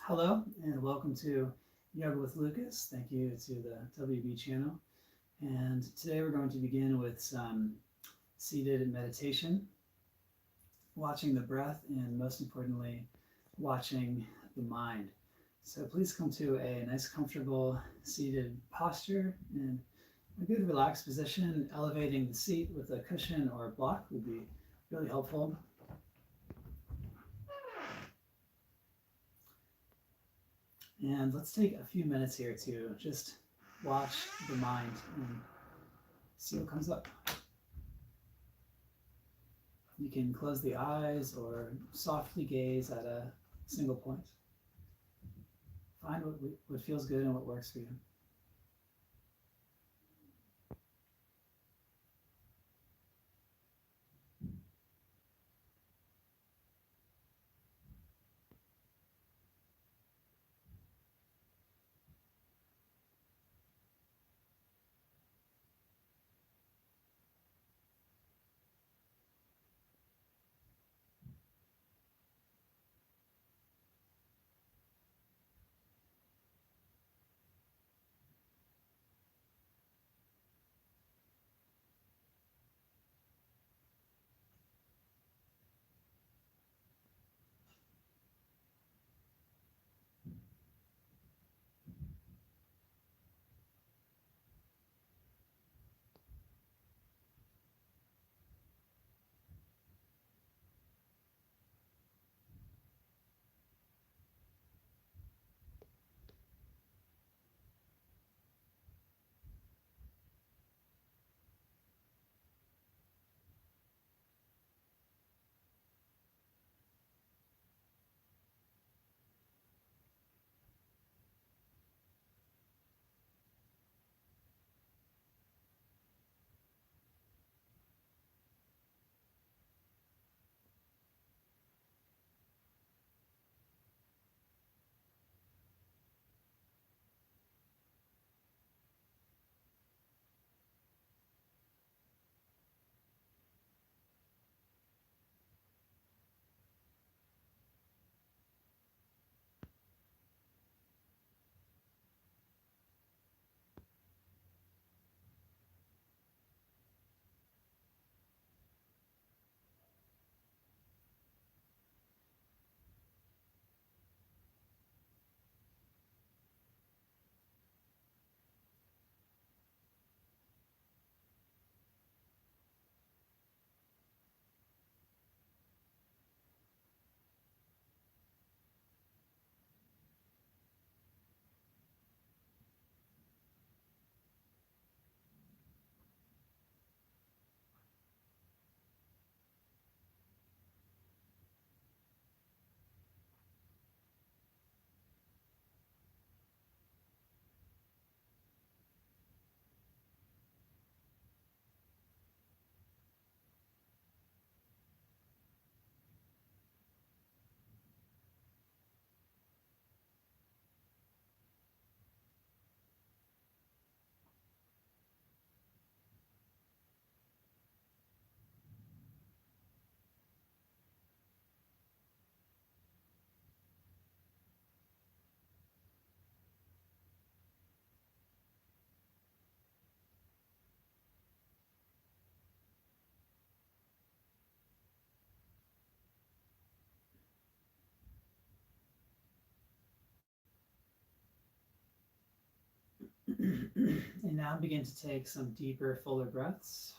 Hello and welcome to Yoga with Lucas. Thank you to the WB channel. And today we're going to begin with some seated meditation, watching the breath, and most importantly, watching the mind. So please come to a nice, comfortable seated posture and a good relaxed position. Elevating the seat with a cushion or a block would be really helpful. And let's take a few minutes here to just watch the mind and see what comes up. You can close the eyes or softly gaze at a single point. Find what feels good and what works for you. And now begin to take some deeper, fuller breaths.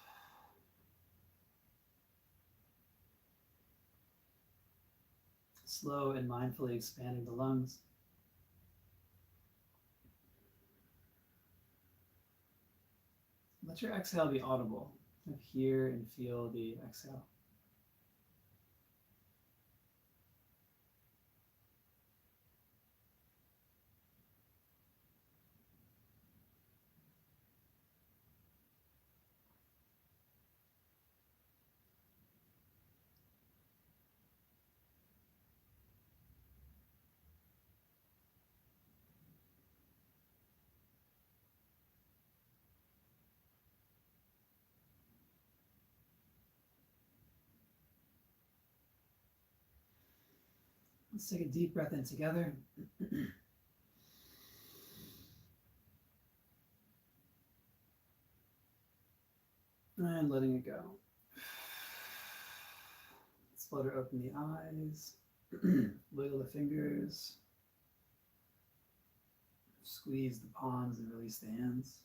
Slow and mindfully expanding the lungs. Let your exhale be audible. Hear and feel the exhale. Let's take a deep breath in together. And letting it go. Let's flutter open the eyes. Wiggle the fingers. Squeeze the palms and release the hands.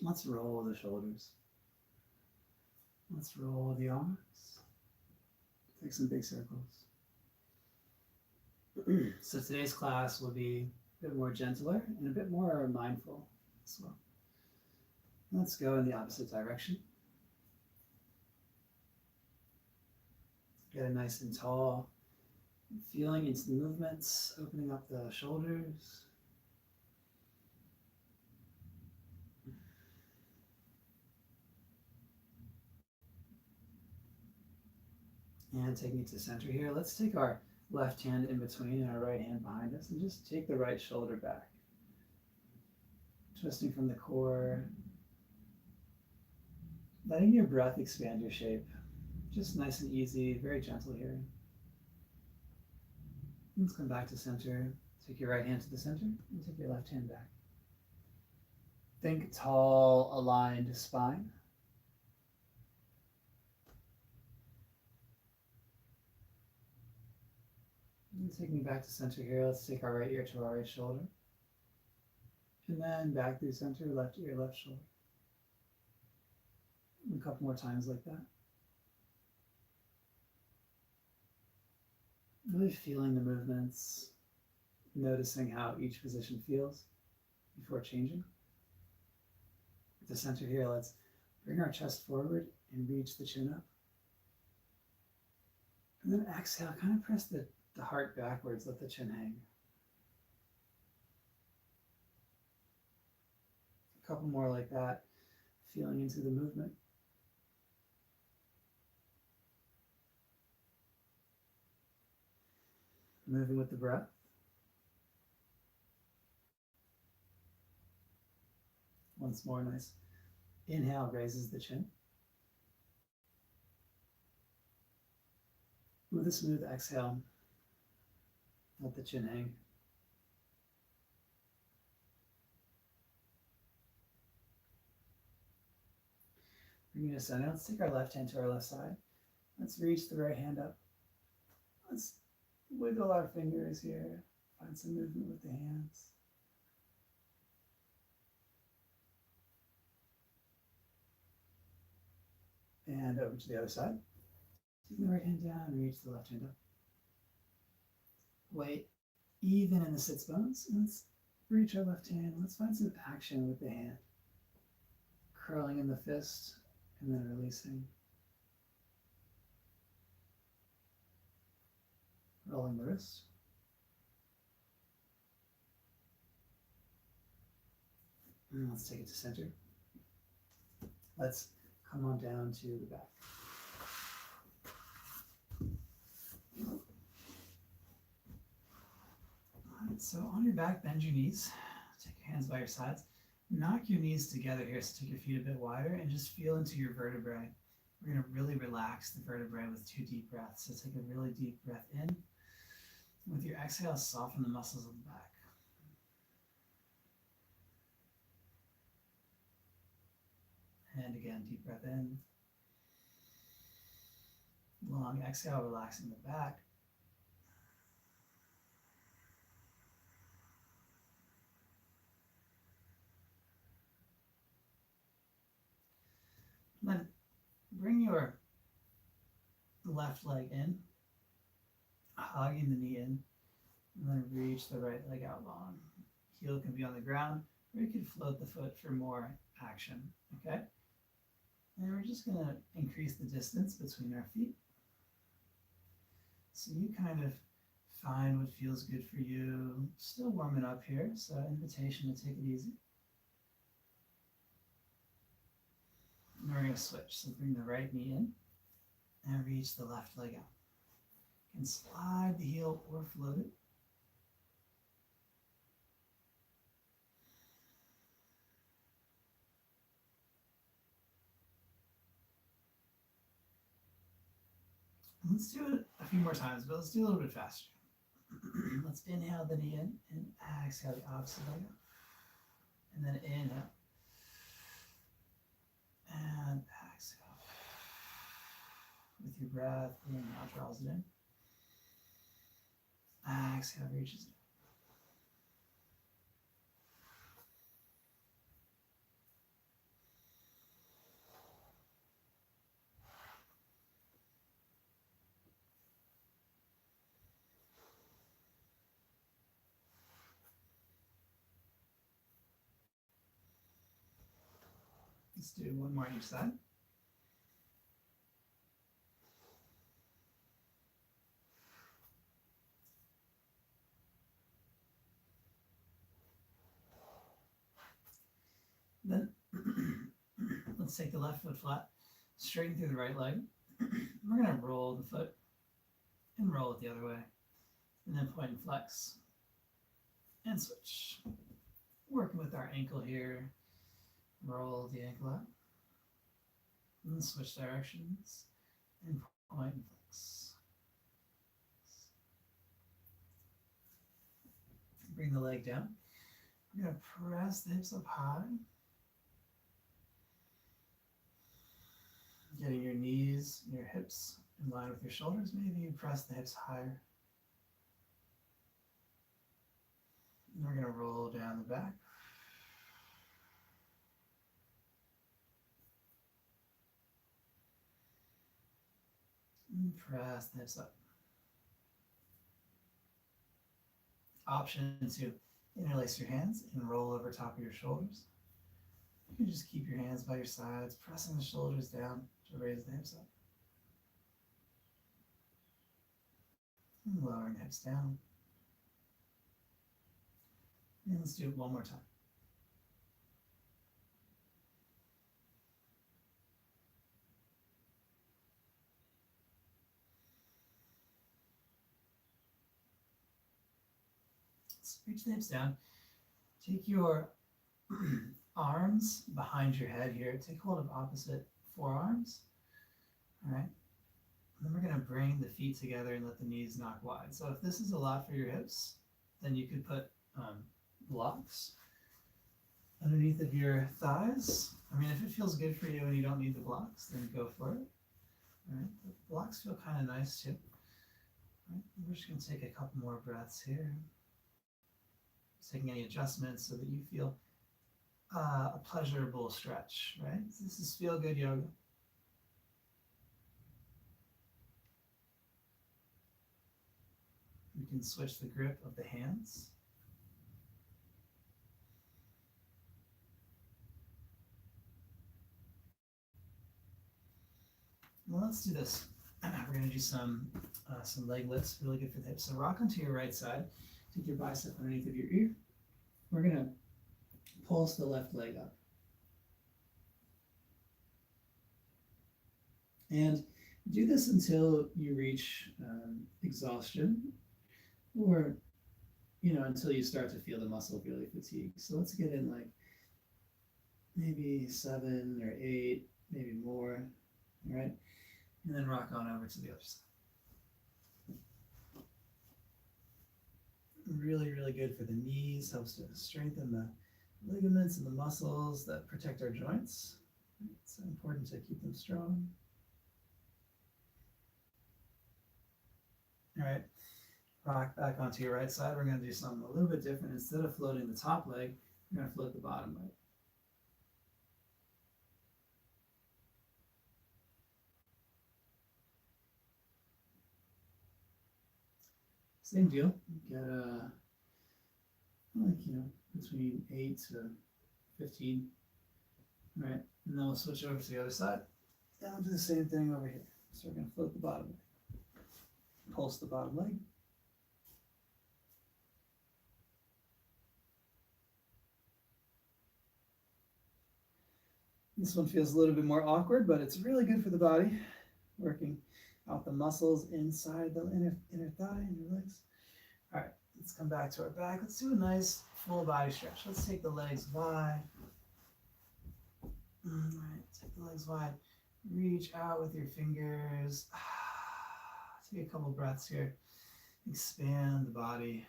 Let's roll the shoulders. Let's roll the arms. Take some big circles. So today's class will be a bit more gentler and a bit more mindful as well. Let's go in the opposite direction. Get nice and tall, feeling into the movements, opening up the shoulders. And taking it to center here, let's take our left hand in between and our right hand behind us and just take the right shoulder back. Twisting from the core. Letting your breath expand your shape. Just nice and easy, very gentle here. Let's come back to center. Take your right hand to the center and take your left hand back. Think tall, aligned spine. And taking back to center here, let's take our right ear to our right shoulder. And then back through center, left ear, left shoulder. A couple more times like that. Really feeling the movements, noticing how each position feels before changing. At the center here, let's bring our chest forward and reach the chin up. And then exhale, kind of press the heart backwards, let the chin hang. A couple more like that, feeling into the movement. Moving with the breath. Once more, nice. Inhale raises the chin. With a smooth exhale, let the chin hang. Bringing us down. Now let's take our left hand to our left side. Let's reach the right hand up. Let's wiggle our fingers here. Find some movement with the hands. And over to the other side. Take the right hand down and reach the left hand up. Weight even in the sits bones. And let's reach our left hand. Let's find some action with the hand. Curling in the fist and then releasing. Rolling the wrist. And let's take it to center. Let's come on down to the back. All right, so on your back, bend your knees. Take your hands by your sides. Knock your knees together here, so take your feet a bit wider and just feel into your vertebrae. We're going to really relax the vertebrae with 2 deep breaths. So take a really deep breath in. With your exhale, soften the muscles of the back. And again, deep breath in. Long exhale, relaxing the back. Then bring your left leg in, hugging the knee in, and then reach the right leg out long. Heel can be on the ground, or you can float the foot for more action, okay? And we're just gonna increase the distance between our feet. So you kind of find what feels good for you. Still warming up here, so invitation to take it easy. And we're going to switch. So bring the right knee in and reach the left leg out. You can slide the heel or float it. Let's do it a few more times, but let's do a little bit faster. Let's inhale the knee in and exhale the opposite leg up. And then inhale. And exhale. With your breath, inhale draws it in. Exhale reaches it. Let's do one more each side. Then let's take the left foot flat, straighten through the right leg. We're going to roll the foot and roll it the other way. And then point and flex. And switch. Working with our ankle here. Roll the ankle up. And switch directions. And point and flex. Bring the leg down. We're going to press the hips up high. Getting your knees, your hips in line with your shoulders. Maybe you press the hips higher. And we're going to roll down the back. And press the hips up. Option to interlace your hands and roll over top of your shoulders. You can just keep your hands by your sides, pressing the shoulders down to raise the hips up. And lowering the hips down. And let's do it one more time. Let's reach the hips down. Take your arms behind your head here. Take hold of opposite forearms. All right. And then we're going to bring the feet together and let the knees knock wide. So if this is a lot for your hips, then you could put blocks underneath of your thighs. I mean, if it feels good for you and you don't need the blocks, then go for it. All right. But the blocks feel kind of nice too. All right. We're just going to take a couple more breaths here. Just taking any adjustments so that you feel a pleasurable stretch, right? This is feel good yoga. You can switch the grip of the hands. Well, let's do this. We're going to do some leg lifts, really good for the hips. So rock onto your right side. Take your bicep underneath of your ear. We're going to pulse the left leg up. And do this until you reach exhaustion, or until you start to feel the muscle really fatigue. So let's get in like maybe 7 or 8, maybe more. All right, and then rock on over to the other side. Really, really good for the knees. Helps to strengthen the ligaments and the muscles that protect our joints. It's important to keep them strong. All right, rock back onto your right side. We're going to do something a little bit different. Instead of floating the top leg, we're going to float the bottom leg. Same deal. Get between 8 to 15. All right, and then we'll switch over to the other side. And we'll do the same thing over here. So we're going to float the bottom leg. Pulse the bottom leg. This one feels a little bit more awkward, but it's really good for the body. Working out the muscles inside the inner thigh and your legs. All right, let's come back to our back. Let's do a nice full body stretch. Let's take the legs wide. All right, take the legs wide. Reach out with your fingers. Take a couple breaths here. Expand the body.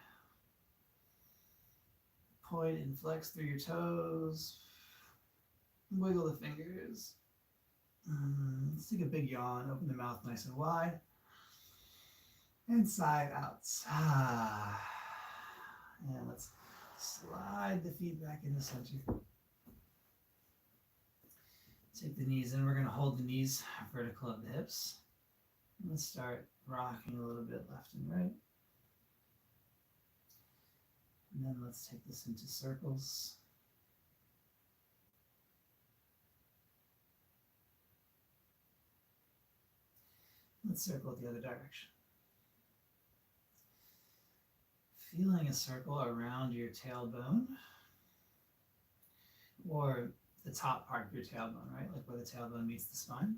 Point and flex through your toes. Wiggle the fingers. Let's take a big yawn. Open the mouth nice and wide. Inside out. And let's slide the feet back into center. Take the knees in. We're going to hold the knees vertical at the hips. Let's start rocking a little bit left and right. And then let's take this into circles. Let's circle it the other direction. Feeling a circle around your tailbone, or the top part of your tailbone, right? Like where the tailbone meets the spine.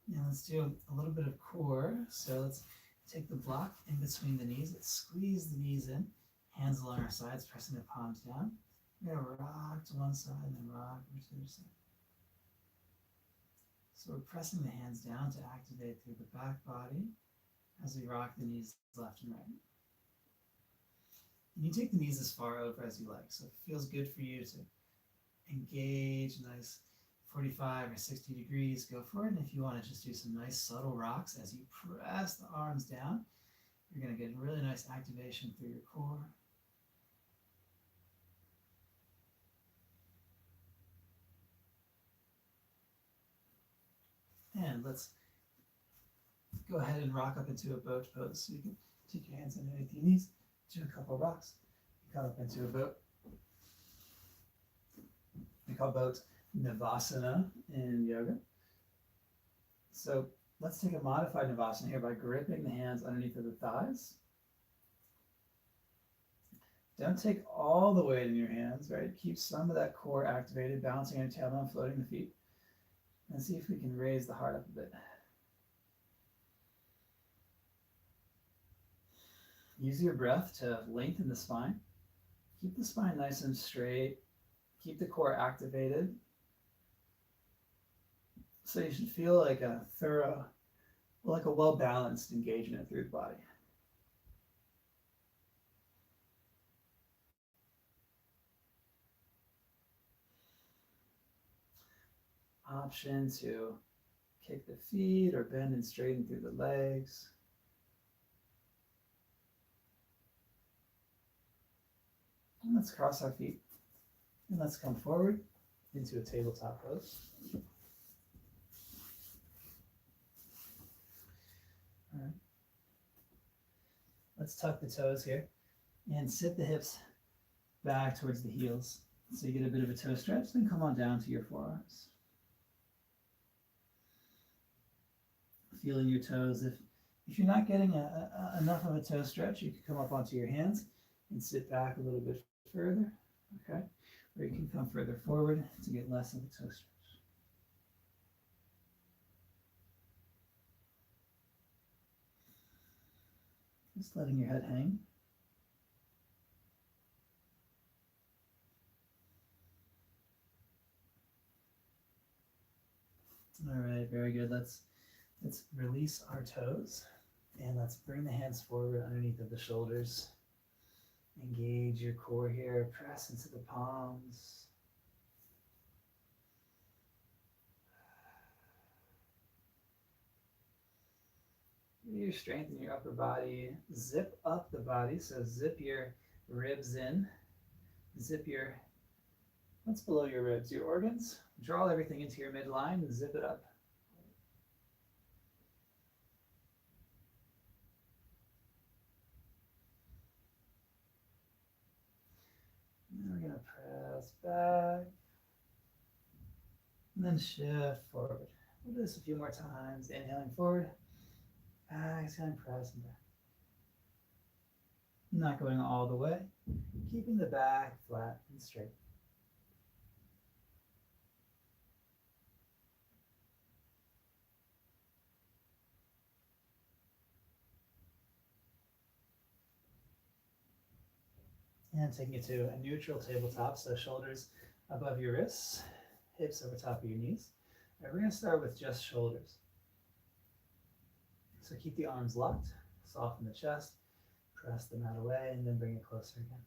Now let's do a little bit of core. So let's take the block in between the knees. Let's squeeze the knees in, hands along our sides, pressing the palms down. We're going to rock to one side and then rock over to the other side. So we're pressing the hands down to activate through the back body as we rock the knees left and right. And you take the knees as far over as you like. So if it feels good for you to engage nice 45 or 60 degrees, go for it. And if you want to just do some nice subtle rocks as you press the arms down, you're going to get really nice activation through your core. And let's go ahead and rock up into a boat pose. So you can take your hands underneath your knees, do a couple of rocks. You come up into a boat. We call boat Navasana in yoga. So let's take a modified Navasana here by gripping the hands underneath of the thighs. Don't take all the weight in your hands, right? Keep some of that core activated, balancing your tailbone, floating the feet. And see if we can raise the heart up a bit. Use your breath to lengthen the spine. Keep the spine nice and straight. Keep the core activated. So you should feel like a thorough, like a well-balanced engagement through the body. Option to kick the feet or bend and straighten through the legs. And let's cross our feet. And let's come forward into a tabletop pose. All right. Let's tuck the toes here and sit the hips back towards the heels. So you get a bit of a toe stretch, then come on down to your forearms. Feeling your toes. If you're not getting enough of a toe stretch, you can come up onto your hands and sit back a little bit further, okay? Or you can come further forward to get less of a toe stretch. Just letting your head hang. All right, very good. Let's release our toes and let's bring the hands forward underneath of the shoulders. Engage your core here, press into the palms. Your strength in your upper body. Zip up the body, so zip your ribs in. Zip what's below your ribs? Your organs. Draw everything into your midline and zip it up. And we're going to press back. And then shift forward. We'll do this a few more times. Inhaling forward. Exhaling, pressing back. Not going all the way. Keeping the back flat and straight. And taking it to a neutral tabletop, so shoulders above your wrists, hips over top of your knees. All right, we're going to start with just shoulders. So keep the arms locked, soften the chest, press them out away, and then bring it closer again.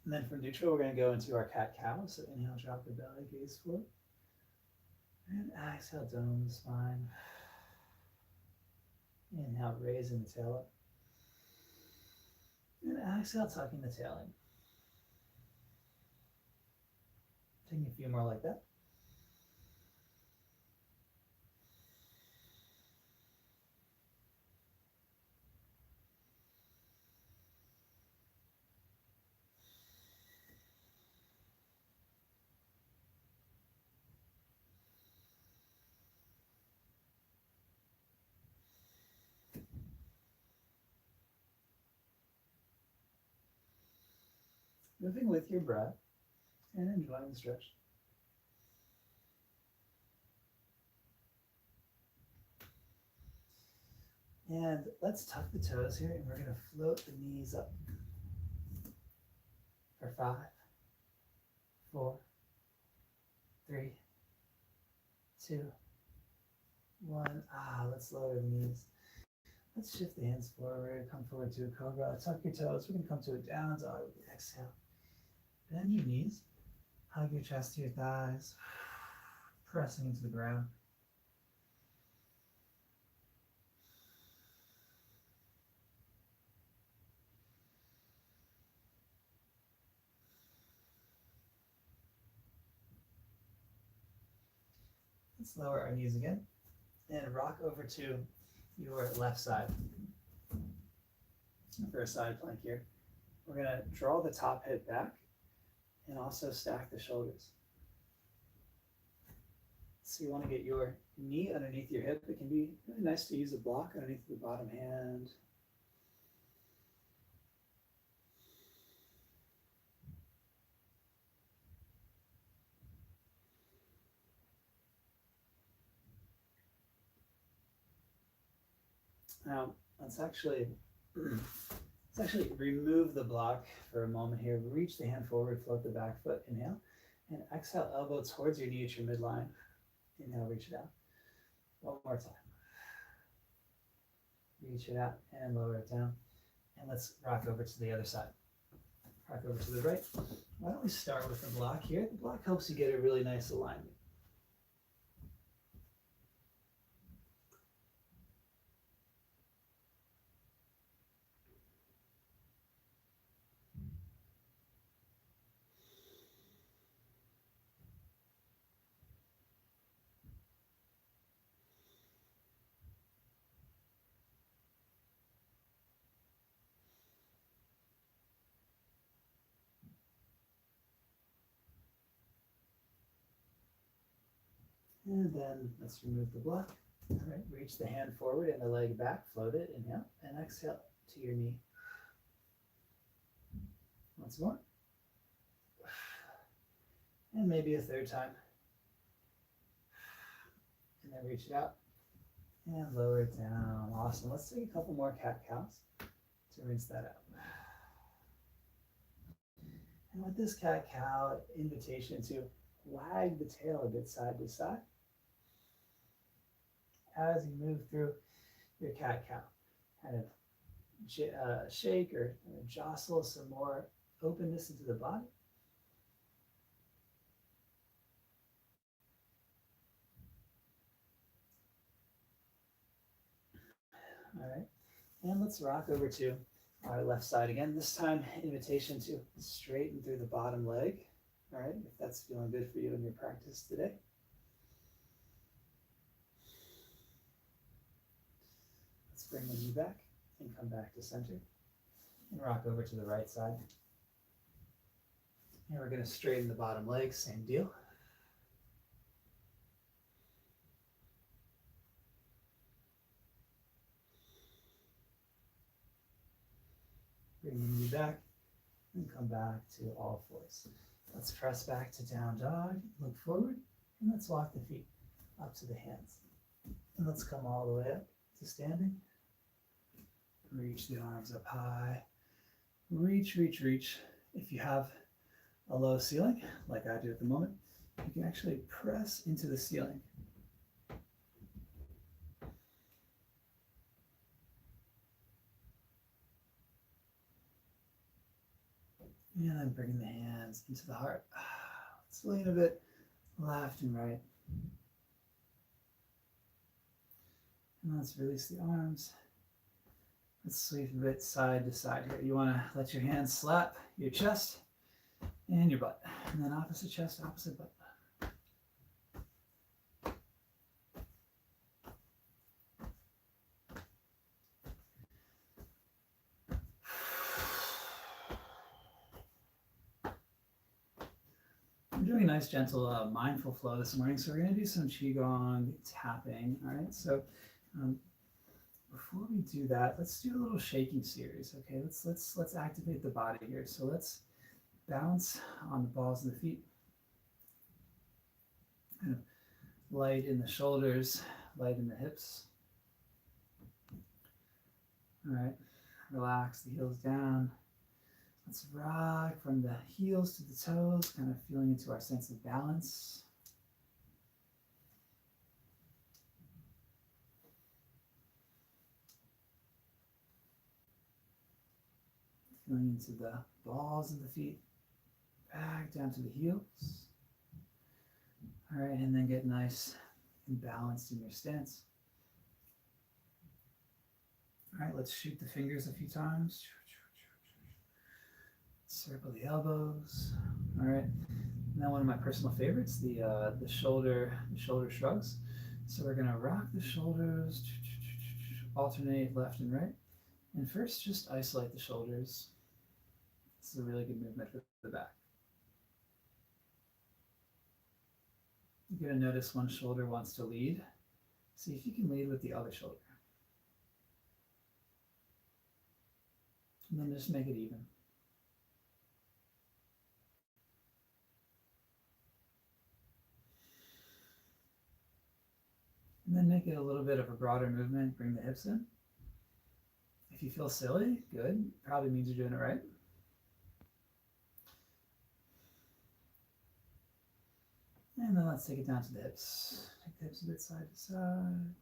And then for neutral, we're going to go into our cat-cow. So inhale, drop the belly, gaze forward. And exhale, dome the spine. Inhale, raising the tail up. And exhale, tucking the tail in. Taking a few more like that. Moving with your breath and enjoying the stretch. And let's tuck the toes here, and we're going to float the knees up for 5, 4, 3, 2, 1. Let's lower the knees. Let's shift the hands forward, come forward to a cobra. Tuck your toes. We're going to come to a down dog with the exhale. Bend your knees. Hug your chest to your thighs, pressing into the ground. Let's lower our knees again and rock over to your left side for a side plank here. We're going to draw the top hip back and also stack the shoulders. So you want to get your knee underneath your hip. It can be really nice to use a block underneath the bottom hand. Now, let's actually remove the block for a moment here. Reach the hand forward, float the back foot, inhale, and exhale, elbow towards your knee at your midline. Inhale, reach it out. One more time. Reach it out and lower it down. And let's rock over to the other side. Rock over to the right. Why don't we start with the block here? The block helps you get a really nice alignment. And then let's remove the block. All right, reach the hand forward and the leg back, float it, inhale, and exhale to your knee. Once more. And maybe a third time. And then reach it out and lower it down. Awesome. Let's take a couple more cat-cows to rinse that out. And with this cat-cow, invitation to wag the tail a bit side to side as you move through your cat-cow. Kind of shake or jostle some more openness into the body. All right, and let's rock over to our left side again. This time, invitation to straighten through the bottom leg. All right, if that's feeling good for you in your practice today. Let's bring the knee back and come back to center. And rock over to the right side. And we're going to straighten the bottom leg, same deal. Bring the knee back and come back to all fours. Let's press back to down dog, look forward, and let's walk the feet up to the hands. And let's come all the way up to standing. Reach the arms up high. Reach, reach, reach. If you have a low ceiling, like I do at the moment, you can actually press into the ceiling. And then bringing the hands into the heart. Let's lean a bit left and right. And let's release the arms. Let's sweep a bit side to side here. You want to let your hands slap your chest and your butt. And then opposite chest, opposite butt. We're doing a nice, gentle, mindful flow this morning. So we're going to do some Qigong tapping. All right. So before we do that, let's do a little shaking series. Okay. Let's activate the body here. So let's bounce on the balls of the feet. Kind of light in the shoulders, light in the hips. All right. Relax the heels down. Let's rock from the heels to the toes, kind of feeling into our sense of balance. Feeling into the balls of the feet, back down to the heels. All right, and then get nice and balanced in your stance. All right, let's shoot the fingers a few times. Circle the elbows. All right. Now one of my personal favorites, the shoulder shrugs. So we're gonna rock the shoulders, alternate left and right. And first, just isolate the shoulders. This is a really good movement for the back. You're gonna notice one shoulder wants to lead. See if you can lead with the other shoulder. And then just make it even. And then make it a little bit of a broader movement. Bring the hips in. If you feel silly, good. Probably means you're doing it right. And then let's take it down to the hips. Take the hips a bit side to side.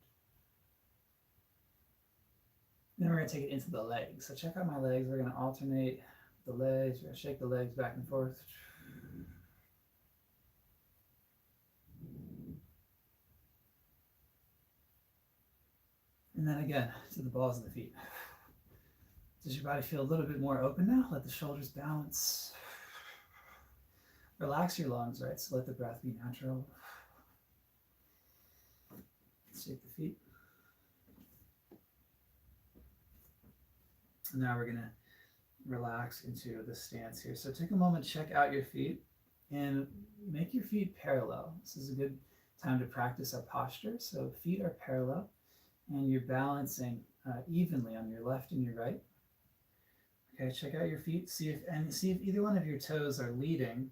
Then we're going to take it into the legs. So check out my legs. We're going to alternate the legs. We're going to shake the legs back and forth. And then again, to the balls of the feet. Does your body feel a little bit more open now? Let the shoulders balance. Relax your lungs, right? So let the breath be natural. Shake the feet. And now we're going to relax into the stance here. So take a moment, check out your feet, and make your feet parallel. This is a good time to practice our posture. So feet are parallel, and you're balancing evenly on your left and your right. Okay, check out your feet. See if either one of your toes are leading,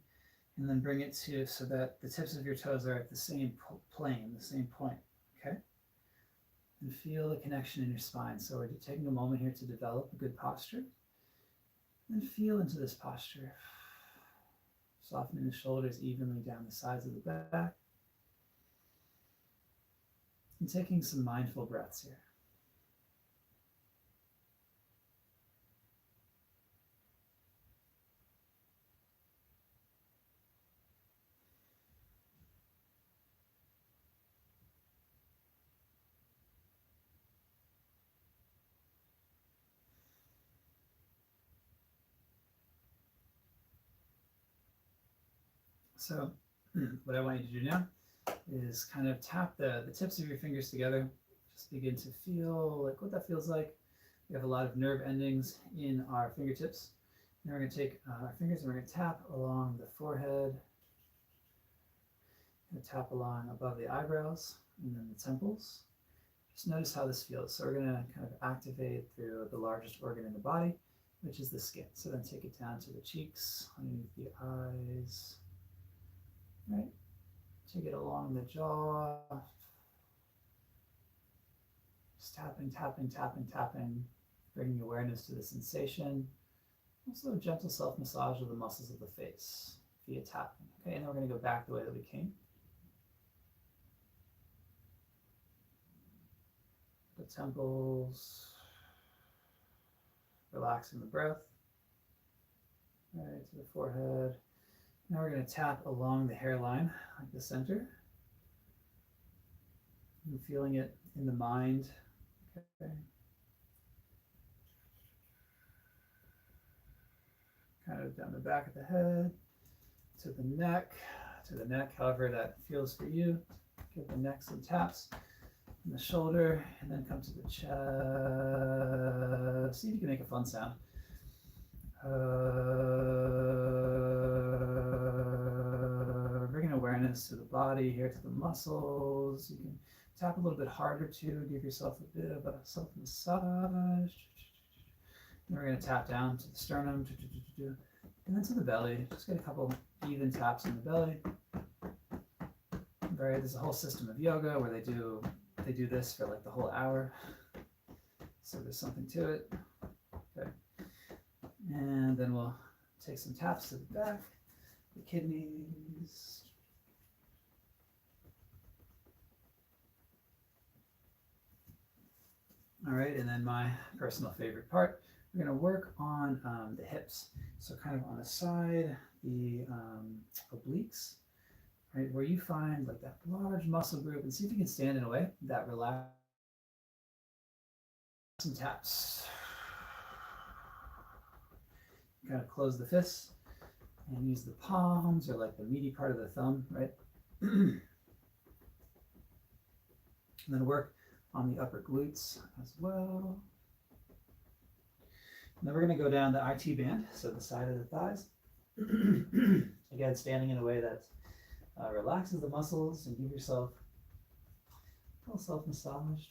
and then bring it to so that the tips of your toes are at the same plane, the same point. Okay, and feel the connection in your spine. So we're taking a moment here to develop a good posture, and feel into this posture. Softening the shoulders evenly down the sides of the back, and taking some mindful breaths here. So what I want you to do now is kind of tap the tips of your fingers together. Just begin to feel like what that feels like. We have a lot of nerve endings in our fingertips. Now we're going to take our fingers and we're going to tap along the forehead. Going to tap along above the eyebrows and then the temples. Just notice how this feels. So we're going to kind of activate through the largest organ in the body, which is the skin. So then take it down to the cheeks, underneath the eyes, right? Take it along the jaw. Just tapping, tapping, tapping, tapping, bringing awareness to the sensation. Also a gentle self-massage of the muscles of the face via tapping. Okay, and then we're going to go back the way that we came. The temples, relaxing the breath, right to the forehead. Now we're going to tap along the hairline, like the center. I'm feeling it in the mind. Okay. Kind of down the back of the head, to the neck, however that feels for you. Give the neck some taps. And the shoulder, and then come to the chest. See if you can make a fun sound. Bringing awareness to the body, here to the muscles. You can tap a little bit harder too. Give yourself a bit of a self-massage. Then we're going to tap down to the sternum, and then to the belly. Just get a couple even taps in the belly. Right, there's a whole system of yoga where they do this for like the whole hour. So there's something to it. Okay. And then we'll take some taps to the back, the kidneys. All right, and then my personal favorite part, we're going to work on the hips. So kind of on the side, the obliques, right, where you find like that large muscle group, and see if you can stand in a way that relax. Some taps. Kind of close the fists and use the palms or like the meaty part of the thumb, right? And then work on the upper glutes as well. And then we're going to go down the IT band, so the side of the thighs. Again, standing in a way that relaxes the muscles, and give yourself a little self-massage.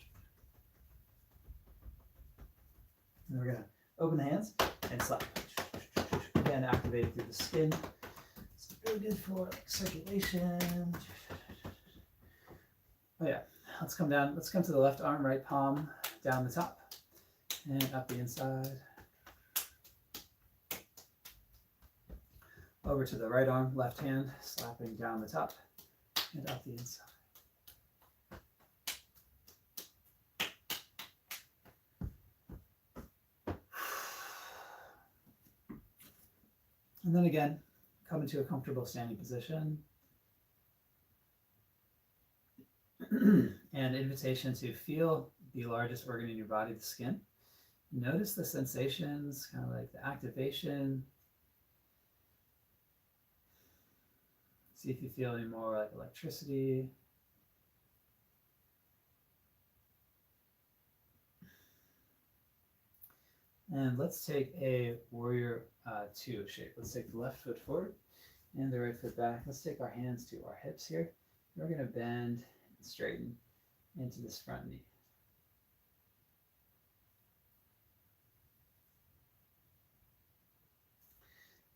And we're going to open the hands and slap. Again, activated through the skin. It's really good for like circulation. Oh yeah, let's come down. Let's come to the left arm, right palm down the top and up the inside. Over to the right arm, left hand, slapping down the top and up the inside. And then again, come into a comfortable standing position. And invitation to feel the largest organ in your body, the skin. Notice the sensations, kind of like the activation. See if you feel any more like electricity. And let's take a warrior two shape. Let's take the left foot forward and the right foot back. Let's take our hands to our hips here. We're going to bend and straighten into this front knee.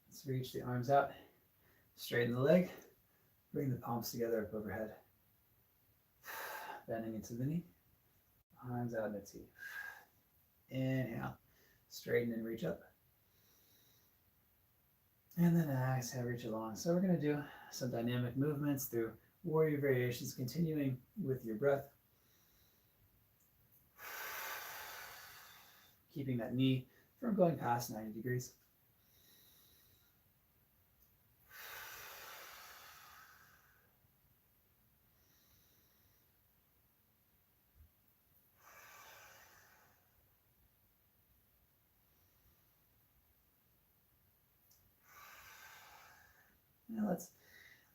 Let's reach the arms out, straighten the leg, bring the palms together up overhead. Bending into the knee, arms out, let's see. Inhale, straighten and reach up. And then exhale, reach along. So we're going to do some dynamic movements through warrior variations, continuing with your breath. Keeping that knee from going past 90 degrees. Now let's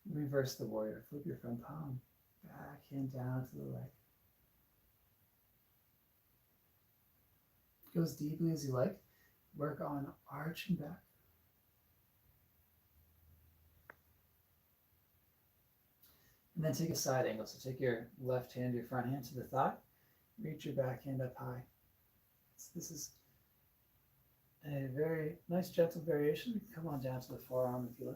reverse the warrior. Flip your front palm back and down to the leg. Go as deeply as you like. Work on arching back. And then take a side angle. So take your left hand, your front hand to the thigh. Reach your back hand up high. This is a very nice gentle variation. Come on down to the forearm if you like.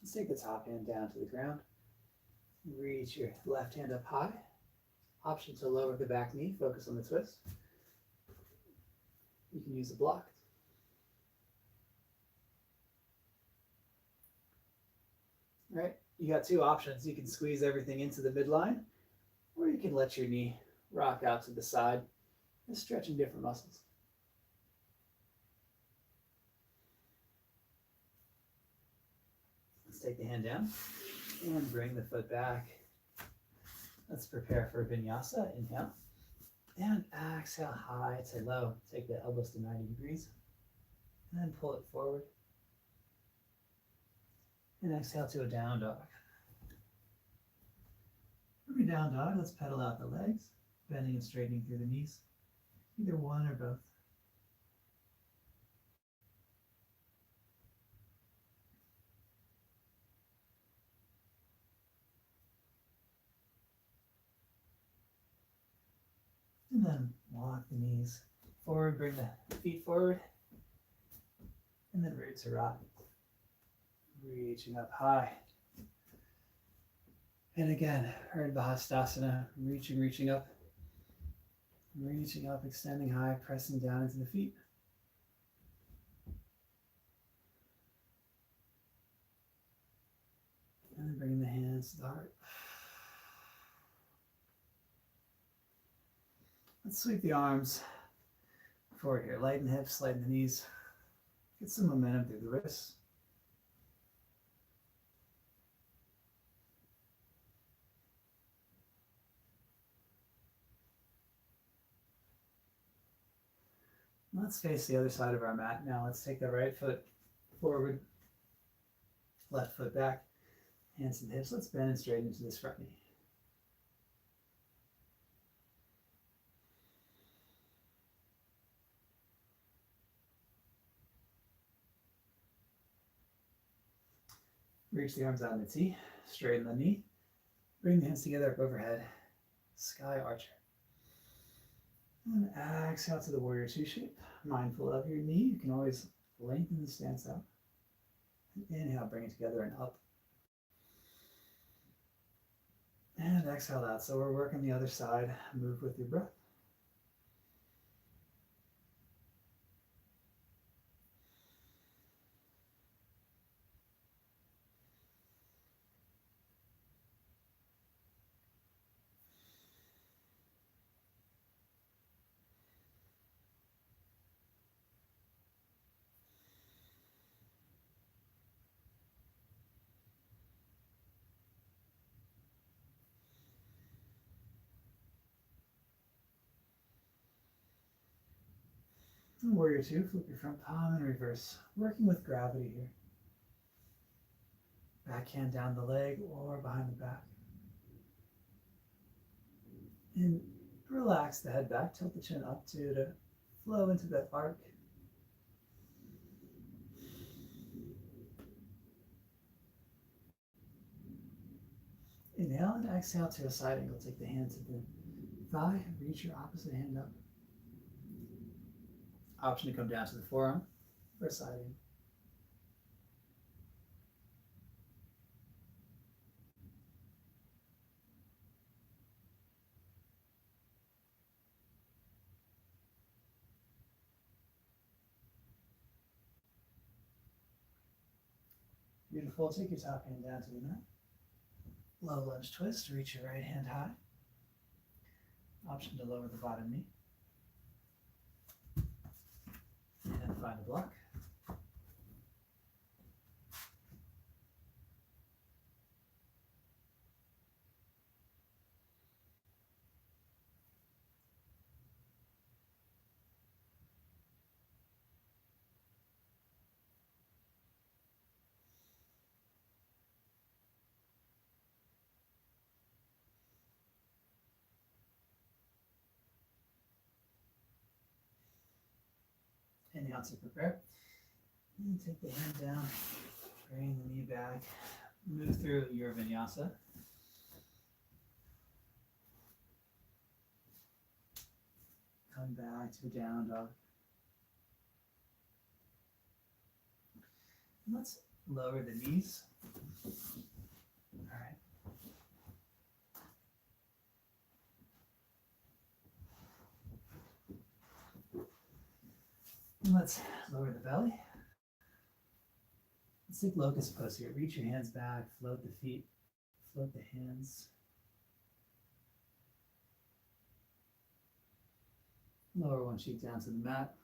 Let's take the top hand down to the ground. Reach your left hand up high. Option to lower the back knee. Focus on the twist. You can use a block. All right, you got two options. You can squeeze everything into the midline, or you can let your knee rock out to the side, just stretching different muscles. Let's take the hand down and bring the foot back. Let's prepare for vinyasa. Inhale and exhale high to low. Take the elbows to 90 degrees and then pull it forward. And exhale to a down dog. For a down dog, let's pedal out the legs, bending and straightening through the knees, either one or both. And then walk the knees forward, bring the feet forward, and then root to rock. Reaching up high. And again, Urdhva, reaching up, extending high, pressing down into the feet. And then bringing the hands to the heart. Let's sweep the arms forward here. Lighten the hips, lighten the knees. Get some momentum through the wrists. Let's face the other side of our mat now. Let's take the right foot forward, left foot back, hands to the hips. Let's bend and straighten into this front knee. Reach the arms out in the T, straighten the knee, bring the hands together up overhead, sky archer. And exhale to the warrior two shape. Mindful of your knee, you can always lengthen the stance out. And inhale, bring it together and up. And exhale out. So we're working the other side. Move with your breath. And warrior two, flip your front palm and reverse. Working with gravity here. Back hand down the leg or behind the back. And relax the head back, tilt the chin up to flow into that arc. Inhale and exhale to a side angle. Take the hand to the thigh, reach your opposite hand up. Option to come down to the forearm for a side angle. Beautiful. Take your top hand down to the mat. Low lunge twist. Reach your right hand high. Option to lower the bottom knee. And find a block. Inhale to prepare. And take the hand down, bring the knee back, move through your vinyasa. Come back to down dog. And let's lower the knees. All right. And let's lower the belly. Let's take locust pose here. Reach your hands back, float the feet, float the hands. Lower one cheek down to the mat.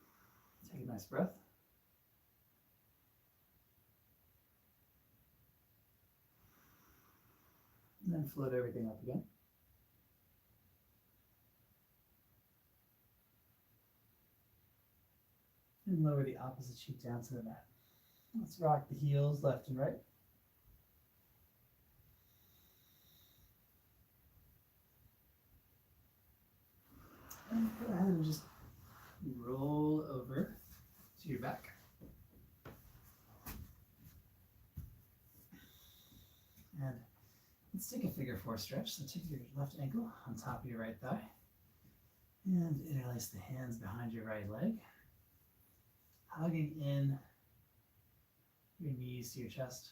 Take a nice breath. And then float everything up again. And lower the opposite cheek down to the mat. Let's rock the heels left and right. And go ahead and just roll over to your back. And let's take a figure four stretch. So take your left ankle on top of your right thigh. And interlace the hands behind your right leg. Hugging in your knees to your chest.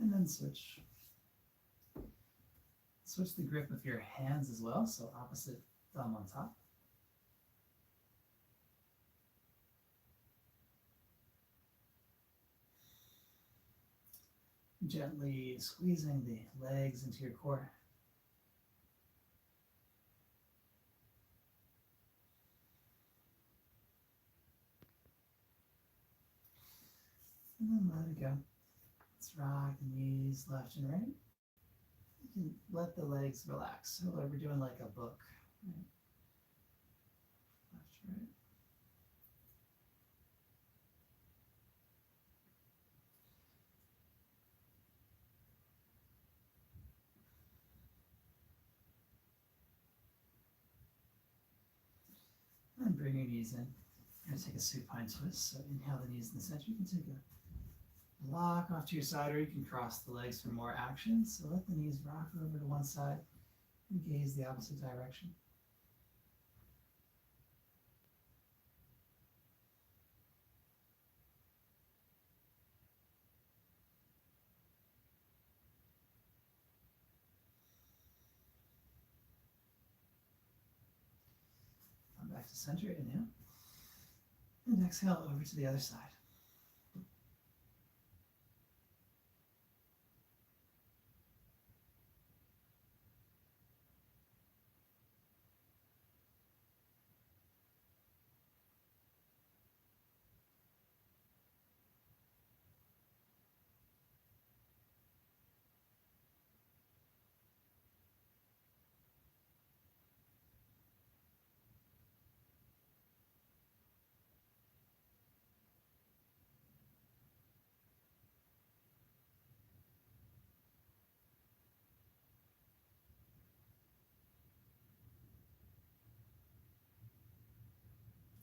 And then switch. Switch the grip of your hands as well, so opposite thumb on top. Gently squeezing the legs into your core. And then let it go. Let's rock the knees left and right. You can let the legs relax. So we're doing like a book. Right? Left, right. And bring your knees in. You're going to take a supine twist. So inhale the knees in the center. You can take a block off to your side, or you can cross the legs for more action. So let the knees rock over to one side and gaze the opposite direction. Come back to center, inhale. And exhale over to the other side.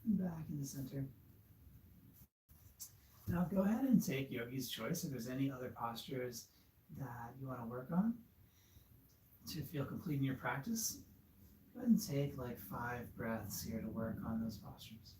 And back in the center. Now go ahead and take yogi's choice. If there's any other postures that you want to work on to feel complete in your practice, go ahead and take like 5 breaths here to work on those postures.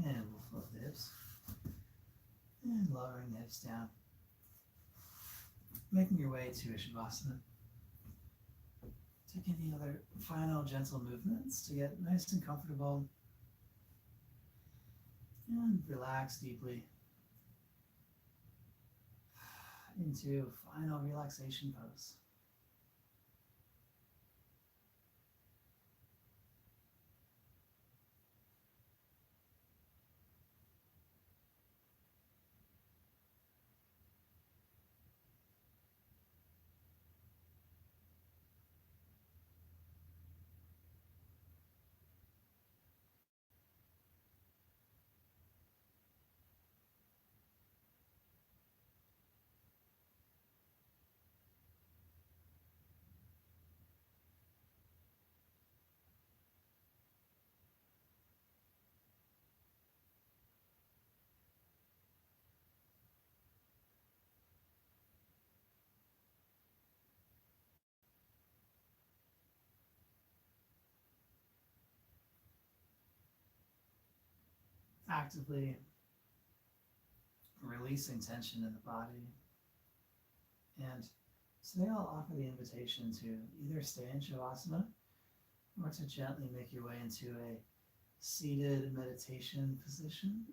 And we'll float the hips. And lowering the hips down. making your way to a Shavasana. Take any other final gentle movements to get nice and comfortable and relax deeply into final relaxation pose. Actively releasing tension in the body. And today I'll offer the invitation to either stay in Shavasana or to gently make your way into a seated meditation position.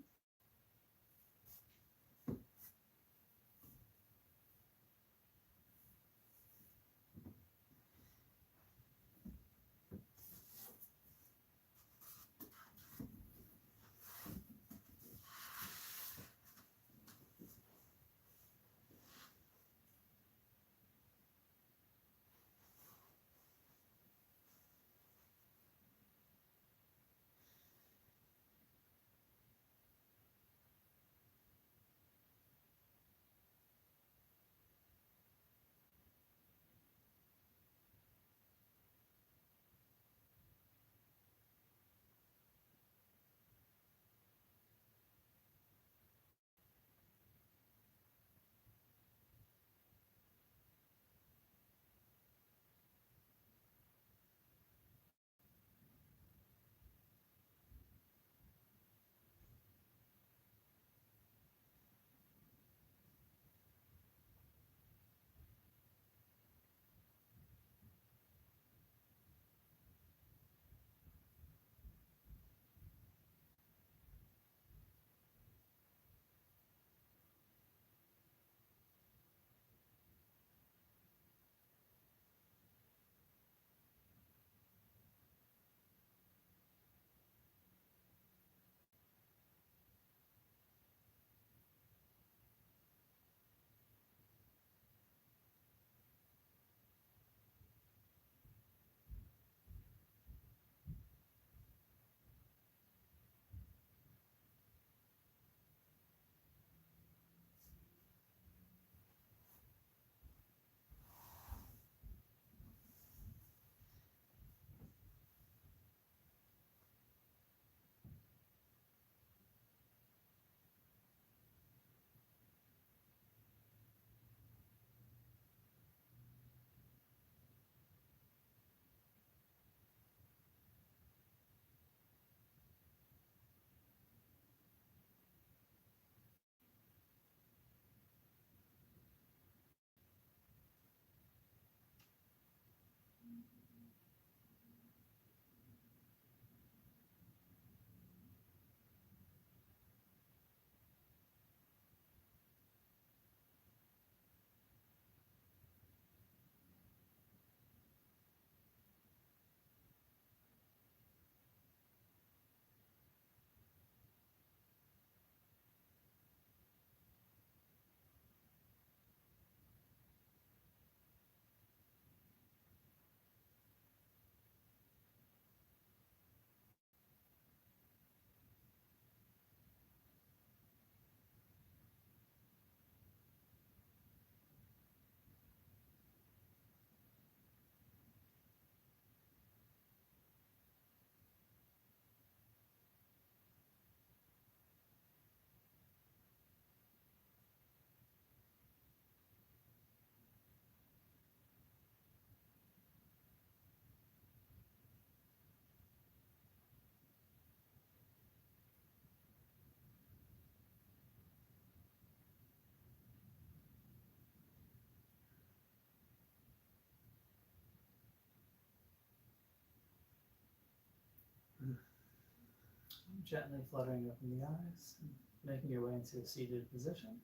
Gently fluttering open the eyes and making your way into a seated position.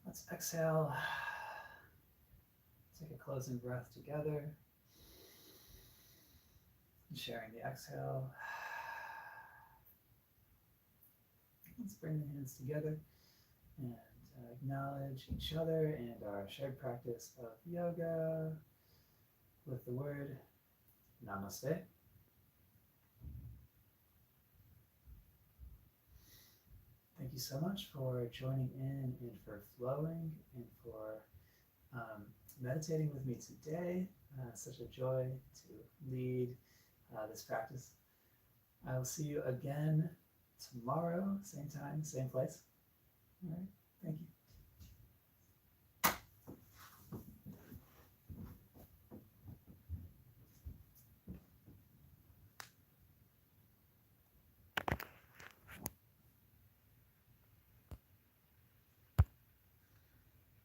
Let's exhale. Take a closing breath together. And sharing the exhale. Let's bring the hands together and acknowledge each other and our shared practice of yoga with the word Namaste. Thank you so much for joining in and for flowing and for meditating with me today. Such a joy to lead this practice. I will see you again tomorrow, same time, same place. All right, thank you.